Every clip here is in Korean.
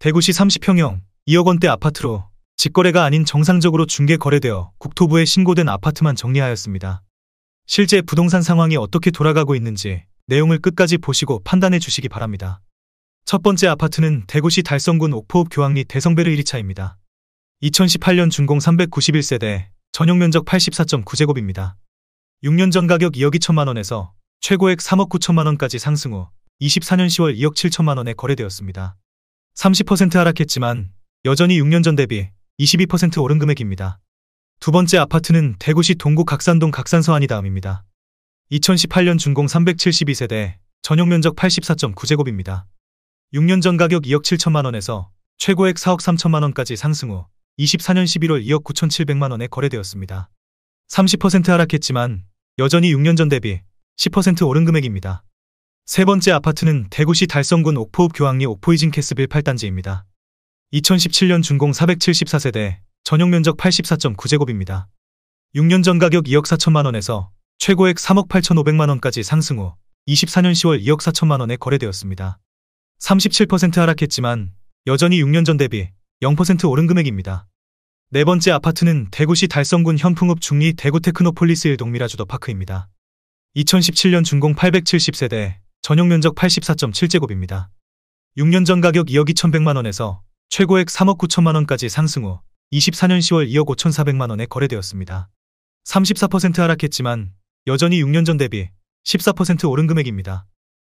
대구시 30평형 2억 원대 아파트로 직거래가 아닌 정상적으로 중개 거래되어 국토부에 신고된 아파트만 정리하였습니다. 실제 부동산 상황이 어떻게 돌아가고 있는지 내용을 끝까지 보시고 판단해 주시기 바랍니다. 첫 번째 아파트는 대구시 달성군 옥포읍 교학리 대성베르 1호차입니다. 2018년 준공 391세대, 전용면적 84.9제곱입니다. 6년 전 가격 2억 2천만 원에서 최고액 3억 9천만 원까지 상승 후 24년 10월 2억 7천만 원에 거래되었습니다. 30% 하락했지만 여전히 6년 전 대비 22% 오른 금액입니다. 두 번째 아파트는 대구시 동구 각산동 각산서안이 다음입니다. 2018년 준공 372세대, 전용면적 84.9제곱입니다. 6년 전 가격 2억 7천만 원에서 최고액 4억 3천만 원까지 상승 후 24년 11월 2억 9,700만 원에 거래되었습니다. 30% 하락했지만 여전히 6년 전 대비 10% 오른 금액입니다. 세 번째 아파트는 대구시 달성군 옥포읍 교학리 옥포이진 캐스빌 8단지입니다. 2017년 준공 474세대, 전용면적 84.9제곱입니다. 6년 전 가격 2억 4천만 원에서 최고액 3억 8,500만 원까지 상승 후 24년 10월 2억 4천만 원에 거래되었습니다. 37% 하락했지만 여전히 6년 전 대비 0% 오른 금액입니다. 네 번째 아파트는 대구시 달성군 현풍읍 중리 대구 테크노폴리스 1동 미라주더파크입니다. 2017년 준공 870세대, 전용면적 84.7제곱입니다. 6년 전 가격 2억 2,100만 원에서 최고액 3억 9천만 원까지 상승 후 24년 10월 2억 5,400만 원에 거래되었습니다. 34% 하락했지만 여전히 6년 전 대비 14% 오른 금액입니다.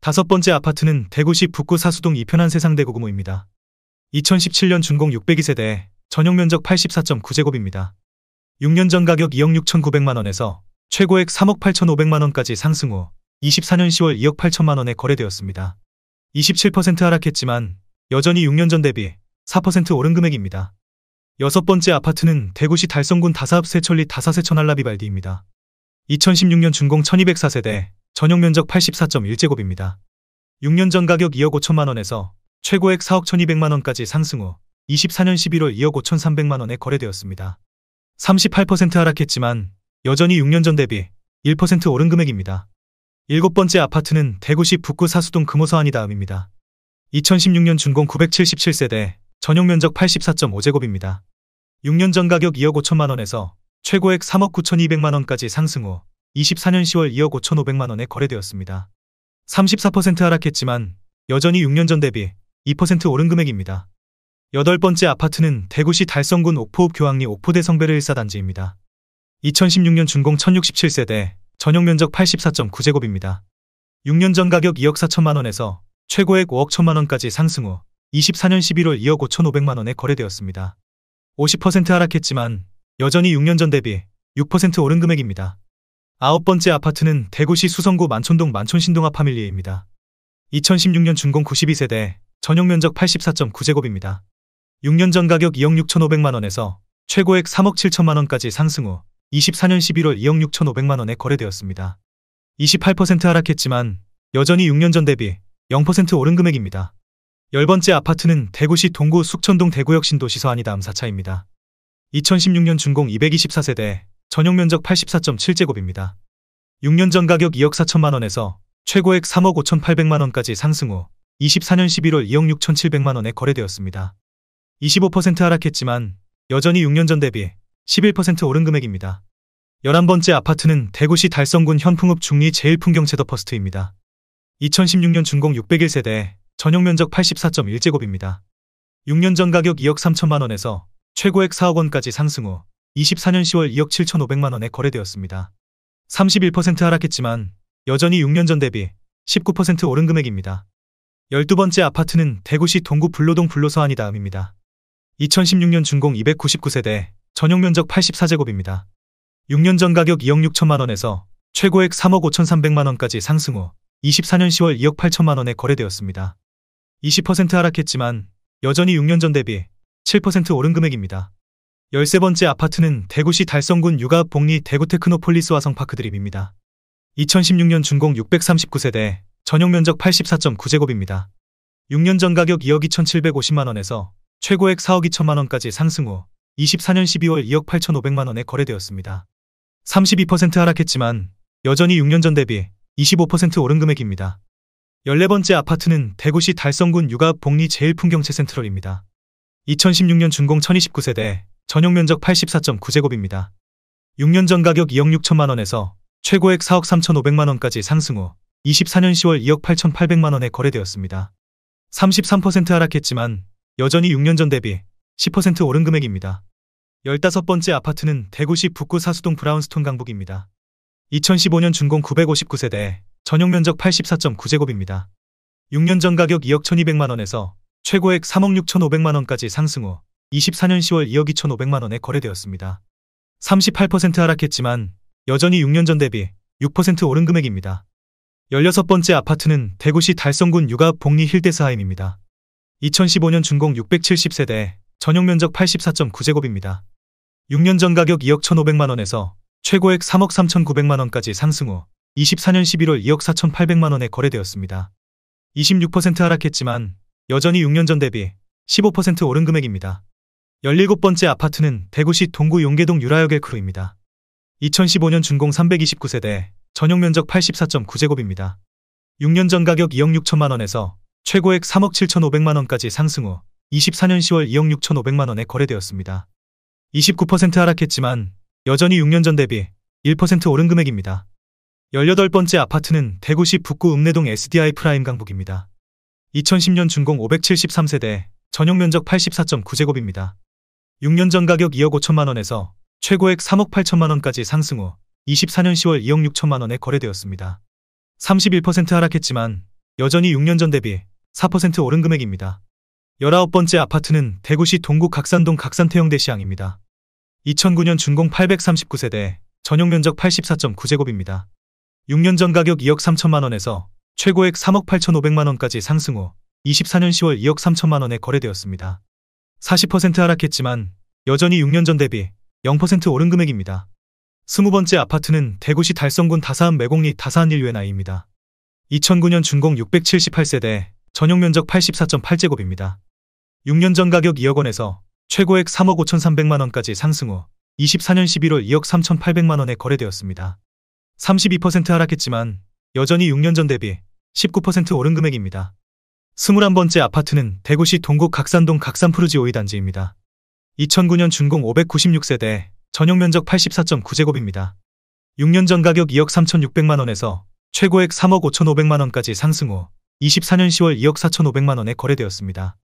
다섯 번째 아파트는 대구시 북구 사수동 이편한 세상대구구모입니다. 2017년 준공 602세대, 전용면적 84.9제곱입니다. 6년 전 가격 2억 6,900만 원에서 최고액 3억 8,500만 원까지 상승 후 24년 10월 2억 8천만 원에 거래되었습니다. 27% 하락했지만 여전히 6년 전 대비 4% 오른 금액입니다. 여섯 번째 아파트는 대구시 달성군 다사읍 세천리 다사세천알라비발디입니다. 2016년 준공 1204세대, 전용면적 84.1제곱입니다. 6년 전 가격 2억 5천만 원에서 최고액 4억 1200만 원까지 상승 후 24년 11월 2억 5,300만 원에 거래되었습니다. 38% 하락했지만 여전히 6년 전 대비 1% 오른 금액입니다. 일곱 번째 아파트는 대구시 북구 사수동 금호서안이 다음입니다. 2016년 준공 977세대, 전용면적 84.5제곱입니다. 6년 전 가격 2억 5천만 원에서 최고액 3억 9,200만 원까지 상승 후 24년 10월 2억 5,500만 원에 거래되었습니다. 34% 하락했지만 여전히 6년 전 대비 2% 오른 금액입니다. 여덟 번째 아파트는 대구시 달성군 옥포읍 교학리 옥포대성베르 1사단지입니다. 2016년 준공 1067세대, 전용면적 84.9제곱입니다. 6년 전 가격 2억 4천만 원에서 최고액 5억 1천만 원까지 상승 후 24년 11월 2억 5,500만 원에 거래되었습니다. 50% 하락했지만 여전히 6년 전 대비 6% 오른 금액입니다. 아홉 번째 아파트는 대구시 수성구 만촌동 만촌신동아 파밀리에입니다. 2016년 준공 92세대, 전용면적 84.9제곱입니다. 6년 전 가격 2억 6,500만 원에서 최고액 3억 7천만 원까지 상승 후 24년 11월 2억 6,500만 원에 거래되었습니다. 28% 하락했지만 여전히 6년 전 대비 0% 오른 금액입니다. 열 번째 아파트는 대구시 동구 숙천동 대구역 신도시서안이 다음 4차입니다. 2016년 준공 224세대, 전용면적 84.7제곱입니다. 6년 전 가격 2억 4천만 원에서 최고액 3억 5,800만 원까지 상승 후 24년 11월 2억 6,700만 원에 거래되었습니다. 25% 하락했지만 여전히 6년 전 대비 11% 오른 금액입니다. 11번째 아파트는 대구시 달성군 현풍읍 중리 제일풍경채더 퍼스트입니다. 2016년 준공 601세대, 전용면적 84.1제곱입니다. 6년 전 가격 2억 3천만 원에서 최고액 4억 원까지 상승 후 24년 10월 2억 7,500만 원에 거래되었습니다. 31% 하락했지만 여전히 6년 전 대비 19% 오른 금액입니다. 12번째 아파트는 대구시 동구 불로동 불로서안이 다음입니다. 2016년 준공 299세대, 전용면적 84제곱입니다. 6년 전 가격 2억 6천만 원에서 최고액 3억 5,300만 원까지 상승 후 24년 10월 2억 8천만 원에 거래되었습니다. 20% 하락했지만 여전히 6년 전 대비 7% 오른 금액입니다. 13번째 아파트는 대구시 달성군 육아읍 복리 대구 테크노폴리스 화성파크드립입니다. 2016년 준공 639세대, 전용면적 84.9제곱입니다. 6년 전 가격 2억 2,750만 원에서 최고액 4억 2천만 원까지 상승 후 24년 12월 2억 8,500만 원에 거래되었습니다. 32% 하락했지만 여전히 6년 전 대비 25% 오른 금액입니다. 14번째 아파트는 대구시 달성군 육아 복리 제일풍경채 센트럴입니다. 2016년 준공 1029세대, 전용면적 84.9제곱입니다. 6년 전 가격 2억 6천만 원에서 최고액 4억 3,500만 원까지 상승 후 24년 10월 2억 8,800만 원에 거래되었습니다. 33% 하락했지만 여전히 6년 전 대비 10% 오른 금액입니다. 15번째 아파트는 대구시 북구 사수동 브라운스톤 강북입니다. 2015년 준공 959세대, 전용면적 84.9제곱입니다. 6년 전 가격 2억 1,200만 원에서 최고액 3억 6,500만 원까지 상승 후 24년 10월 2억 2,500만 원에 거래되었습니다. 38% 하락했지만 여전히 6년 전 대비 6% 오른 금액입니다. 16번째 아파트는 대구시 달성군 육아 복리 힐데스하임입니다. 2015년 준공 670세대, 전용면적 84.9제곱입니다. 6년 전 가격 2억 1,500만 원에서 최고액 3억 3,900만 원까지 상승 후 24년 11월 2억 4,800만 원에 거래되었습니다. 26% 하락했지만 여전히 6년 전 대비 15% 오른 금액입니다. 17번째 아파트는 대구시 동구 용계동 유라역 엘크루입니다. 2015년 준공 329세대, 전용면적 84.9제곱입니다. 6년 전 가격 2억 6천만 원에서 최고액 3억 7,500만 원까지 상승 후 24년 10월 2억 6,500만 원에 거래되었습니다. 29% 하락했지만 여전히 6년 전 대비 1% 오른 금액입니다. 18번째 아파트는 대구시 북구 읍내동 SDI 프라임 강북입니다. 2010년 준공 573세대, 전용면적 84.9제곱입니다. 6년 전 가격 2억 5천만 원에서 최고액 3억 8천만 원까지 상승 후 24년 10월 2억 6천만 원에 거래되었습니다. 31% 하락했지만 여전히 6년 전 대비 4% 오른 금액입니다. 19번째 아파트는 대구시 동구 각산동 각산태영대시항입니다. 2009년 준공 839세대, 전용면적 84.9제곱입니다. 6년 전 가격 2억 3천만 원에서 최고액 3억 8,500만 원까지 상승 후 24년 10월 2억 3천만 원에 거래되었습니다. 40% 하락했지만 여전히 6년 전 대비 0% 오른 금액입니다. 20번째 아파트는 대구시 달성군 다사한 매곡리 다사한 일유엔아이입니다. 2009년 준공 678세대, 전용면적 84.8제곱입니다. 6년 전 가격 2억 원에서 최고액 3억 5,300만 원까지 상승 후 24년 11월 2억 3,800만 원에 거래되었습니다. 32% 하락했지만 여전히 6년 전 대비 19% 오른 금액입니다. 21번째 아파트는 대구시 동구 각산동 각산푸르지 5위 단지입니다. 2009년 준공 596세대, 전용면적 84.9제곱입니다. 6년 전 가격 2억 3,600만 원에서 최고액 3억 5,500만 원까지 상승 후 24년 10월 2억 4,500만 원에 거래되었습니다.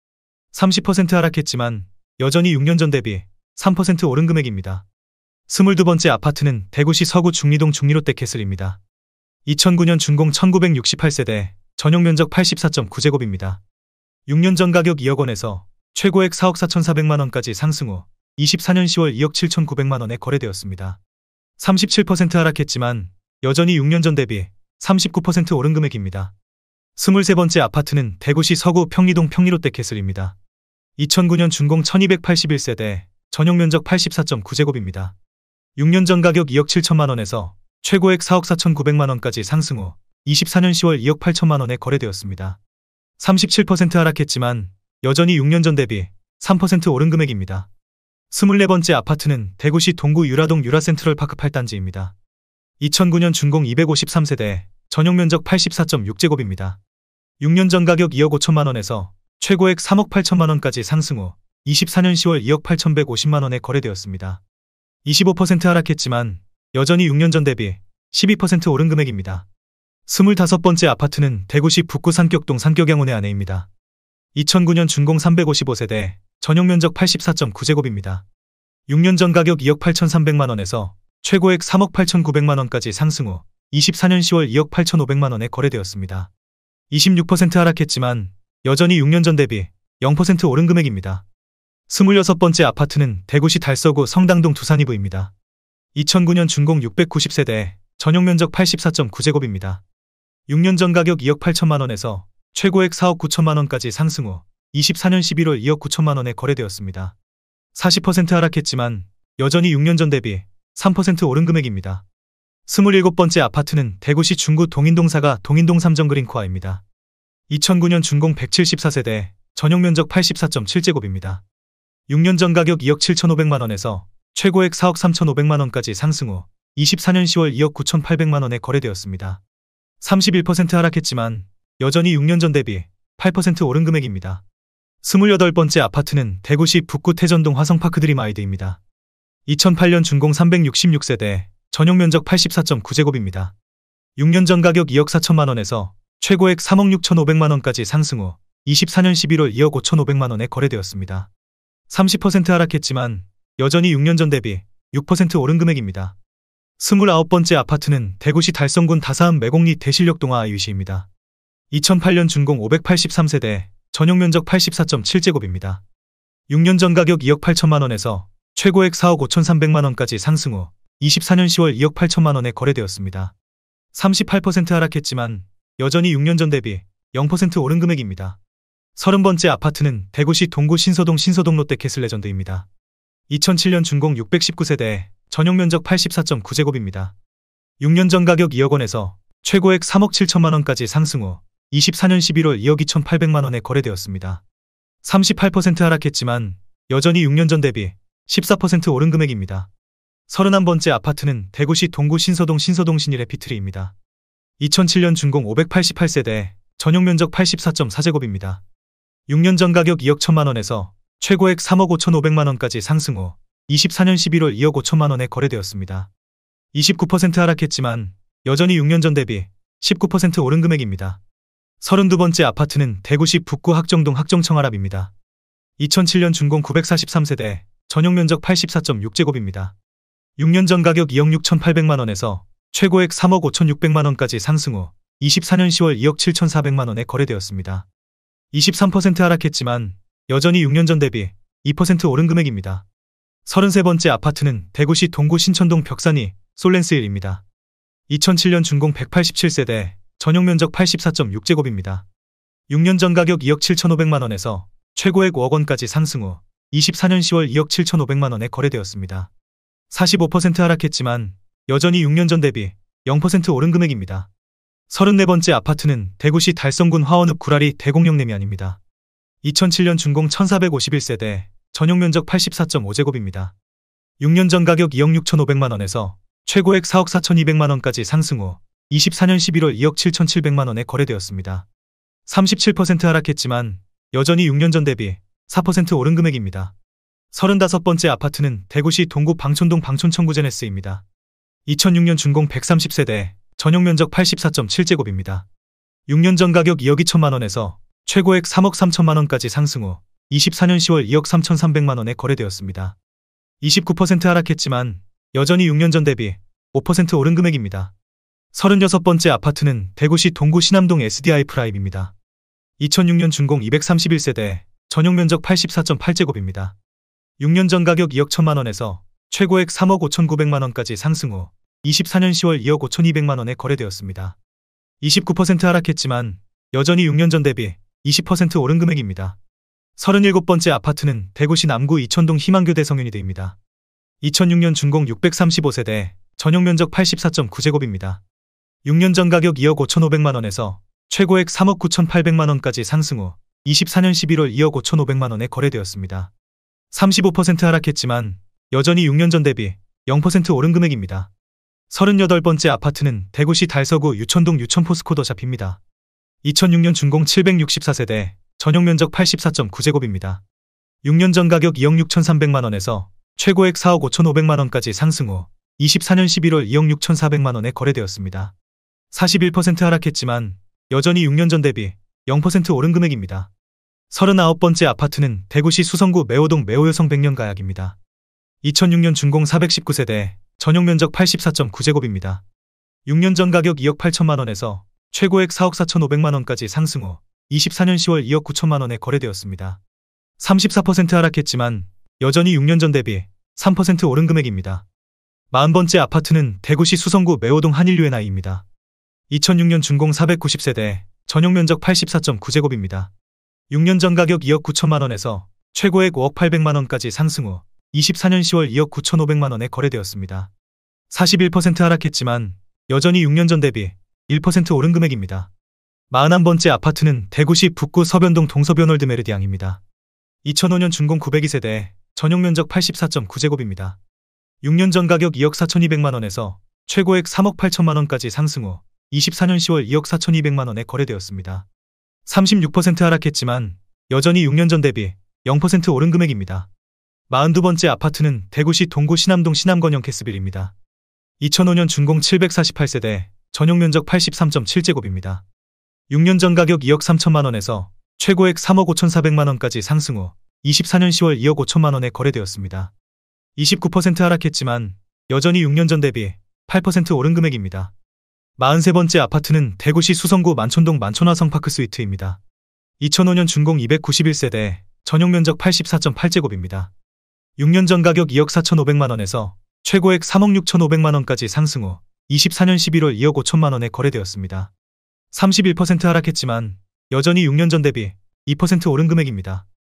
30% 하락했지만 여전히 6년 전 대비 3% 오른 금액입니다. 22번째 아파트는 대구시 서구 중리동 중리롯데캐슬입니다. 2009년 준공 1968세대, 전용면적 84.9제곱입니다. 6년 전 가격 2억 원에서 최고액 4억 4,400만 원까지 상승 후 24년 10월 2억 7,900만 원에 거래되었습니다. 37% 하락했지만 여전히 6년 전 대비 39% 오른 금액입니다. 23번째 아파트는 대구시 서구 평리동 평리롯데캐슬입니다. 2009년 준공 1281세대, 전용면적 84.9제곱입니다. 6년 전 가격 2억 7천만 원에서 최고액 4억 4,900만 원까지 상승 후 24년 10월 2억 8천만 원에 거래되었습니다. 37% 하락했지만 여전히 6년 전 대비 3% 오른 금액입니다. 24번째 아파트는 대구시 동구 유라동 유라센트럴 파크 8단지입니다. 2009년 준공 253세대, 전용면적 84.6제곱입니다. 6년 전 가격 2억 5천만 원에서 최고액 3억 8천만 원까지 상승 후 24년 10월 2억 8,150만 원에 거래되었습니다. 25% 하락했지만 여전히 6년 전 대비 12% 오른 금액입니다. 25번째 아파트는 대구시 북구 산격동 산격양온의 아내입니다. 2009년 준공 355세대, 전용면적 84.9제곱입니다. 6년 전 가격 2억 8,300만 원에서 최고액 3억 8,900만 원까지 상승 후 24년 10월 2억 8,500만 원에 거래되었습니다. 26% 하락했지만 여전히 6년 전 대비 0% 오른 금액입니다. 26번째 아파트는 대구시 달서구 성당동 두산이부입니다. 2009년 준공 690세대, 전용면적 84.9제곱입니다. 6년 전 가격 2억 8천만 원에서 최고액 4억 9천만 원까지 상승 후 24년 11월 2억 9천만 원에 거래되었습니다. 40% 하락했지만 여전히 6년 전 대비 3% 오른 금액입니다. 27번째 아파트는 대구시 중구 동인동사가 동인동 삼정그린코아입니다. 2009년 준공 174세대, 전용면적 84.7제곱입니다. 6년 전 가격 2억 7,500만 원에서 최고액 4억 3,500만 원까지 상승 후 24년 10월 2억 9,800만 원에 거래되었습니다. 31% 하락했지만 여전히 6년 전 대비 8% 오른 금액입니다. 28번째 아파트는 대구시 북구 태전동 화성파크 드림아이드입니다. 2008년 준공 366세대, 전용 면적 84.9제곱입니다. 6년 전 가격 2억 4천만 원에서 최고액 3억 6천5백만 원까지 상승 후 24년 11월 2억 5천5백만 원에 거래되었습니다. 30% 하락했지만 여전히 6년 전 대비 6% 오른 금액입니다. 29번째 아파트는 대구시 달성군 다사암 매곡리 대실력동화 아이유시입니다. 2008년 준공 583세대, 전용 면적 84.7제곱입니다. 6년 전 가격 2억 8천만 원에서 최고액 4억 5천3백만 원까지 상승 후 24년 10월 2억 8천만 원에 거래되었습니다. 38% 하락했지만 여전히 6년 전 대비 0% 오른 금액입니다. 30번째 아파트는 대구시 동구 신서동 롯데캐슬레전드입니다. 2007년 준공 619세대, 전용 면적 84.9제곱입니다. 6년 전 가격 2억 원에서 최고액 3억 7천만 원까지 상승 후 24년 11월 2억 2천8백만 원에 거래되었습니다. 38% 하락했지만 여전히 6년 전 대비 14% 오른 금액입니다. 31번째 아파트는 대구시 동구 신서동 신일해피트리입니다. 2007년 준공 588세대, 전용 면적 84.4제곱입니다. 6년 전 가격 2억 1천만 원에서 최고액 3억 5천5백만 원까지 상승 후 24년 11월 2억 5천만 원에 거래되었습니다. 29% 하락했지만 여전히 6년 전 대비 19% 오른 금액입니다. 32번째 아파트는 대구시 북구 학정동 학정청아랍입니다. 2007년 준공 943세대, 전용 면적 84.6제곱입니다. 6년 전 가격 2억 6천8백만 원에서 최고액 3억 5천6백만 원까지 상승 후 24년 10월 2억 7천4백만 원에 거래되었습니다. 23% 하락했지만 여전히 6년 전 대비 2% 오른 금액입니다. 33번째 아파트는 대구시 동구 신천동 벽산이 솔렌스힐입니다. 2007년 준공 187세대, 전용 면적 84.6제곱입니다. 6년 전 가격 2억 7천5백만 원에서 최고액 5억 원까지 상승 후 24년 10월 2억 7천5백만 원에 거래되었습니다. 45% 하락했지만 여전히 6년 전 대비 0% 오른 금액입니다. 34번째 아파트는 대구시 달성군 화원읍 구라리 대공영내면입니다. 2007년 준공 1451세대, 전용 면적 84.5제곱입니다. 6년 전 가격 2억 6천5백만 원에서 최고액 4억 4천2백만 원까지 상승 후 24년 11월 2억 7천7백만 원에 거래되었습니다. 37% 하락했지만 여전히 6년 전 대비 4% 오른 금액입니다. 35번째 아파트는 대구시 동구 방촌동 방촌청구제네스입니다. 2006년 준공 130세대, 전용 면적 84.7제곱입니다. 6년 전 가격 2억 2천만 원에서 최고액 3억 3천만 원까지 상승 후 24년 10월 2억 3천3백만 원에 거래되었습니다. 29% 하락했지만 여전히 6년 전 대비 5% 오른 금액입니다. 36번째 아파트는 대구시 동구 신암동 SDI 프라임입니다. 2006년 준공 231세대, 전용 면적 84.8제곱입니다. 6년 전 가격 2억 1천만 원에서 최고액 3억 5천9백만 원까지 상승 후 24년 10월 2억 5천2백만 원에 거래되었습니다. 29% 하락했지만 여전히 6년 전 대비 20% 오른 금액입니다. 37번째 아파트는 대구시 남구 이천동 희망교대 성윤이대입니다. 2006년 준공 635세대, 전용 면적 84.9제곱입니다. 6년 전 가격 2억 5천5백만 원에서 최고액 3억 9천8백만 원까지 상승 후 24년 11월 2억 5천5백만 원에 거래되었습니다. 35% 하락했지만 여전히 6년 전 대비 0% 오른 금액입니다. 38번째 아파트는 대구시 달서구 유천동 유천포스코더샵입니다. 2006년 준공 764세대, 전용 면적 84.9제곱입니다. 6년 전 가격 2억 6천3백만 원에서 최고액 4억 5천5백만 원까지 상승 후 24년 11월 2억 6천4백만 원에 거래되었습니다. 41% 하락했지만 여전히 6년 전 대비 0% 오른 금액입니다. 39번째 아파트는 대구시 수성구 매호동 매호여성 백년가약입니다. 2006년 준공 419세대, 전용 면적 84.9제곱입니다. 6년 전 가격 2억 8천만 원에서 최고액 4억 4천5백만 원까지 상승 후 24년 10월 2억 9천만 원에 거래되었습니다. 34% 하락했지만 여전히 6년 전 대비 3% 오른 금액입니다. 40번째 아파트는 대구시 수성구 매호동 한일유엔아이입니다. 2006년 준공 490세대, 전용 면적 84.9제곱입니다. 6년 전 가격 2억 9천만 원에서 최고액 5억 8백만 원까지 상승 후 24년 10월 2억 9천5백만 원에 거래되었습니다. 41% 하락했지만 여전히 6년 전 대비 1% 오른 금액입니다. 41번째 아파트는 대구시 북구 서변동 동서변월드 메르디앙입니다. 2005년 준공 902세대, 전용 면적 84.9제곱입니다. 6년 전 가격 2억 4천2백만 원에서 최고액 3억 8천만 원까지 상승 후 24년 10월 2억 4,200만 원에 거래되었습니다. 36% 하락했지만 여전히 6년 전 대비 0% 오른 금액입니다. 42번째 아파트는 대구시 동구 신암동 신암건영 캐스빌입니다. 2005년 준공 748세대, 전용 면적 83.7제곱입니다. 6년 전 가격 2억 3천만 원에서 최고액 3억 5,400만 원까지 상승 후 24년 10월 2억 5천만 원에 거래되었습니다. 29% 하락했지만 여전히 6년 전 대비 8% 오른 금액입니다. 43번째 아파트는 대구시 수성구 만촌동 만촌화 성파크 스위트입니다. 2005년 준공 291세대, 전용 면적 84.8제곱입니다. 6년 전 가격 2억 4,500만 원에서 최고액 3억 6,500만 원까지 상승 후 24년 11월 2억 5천만 원에 거래되었습니다. 31% 하락했지만 여전히 6년 전 대비 2% 오른 금액입니다.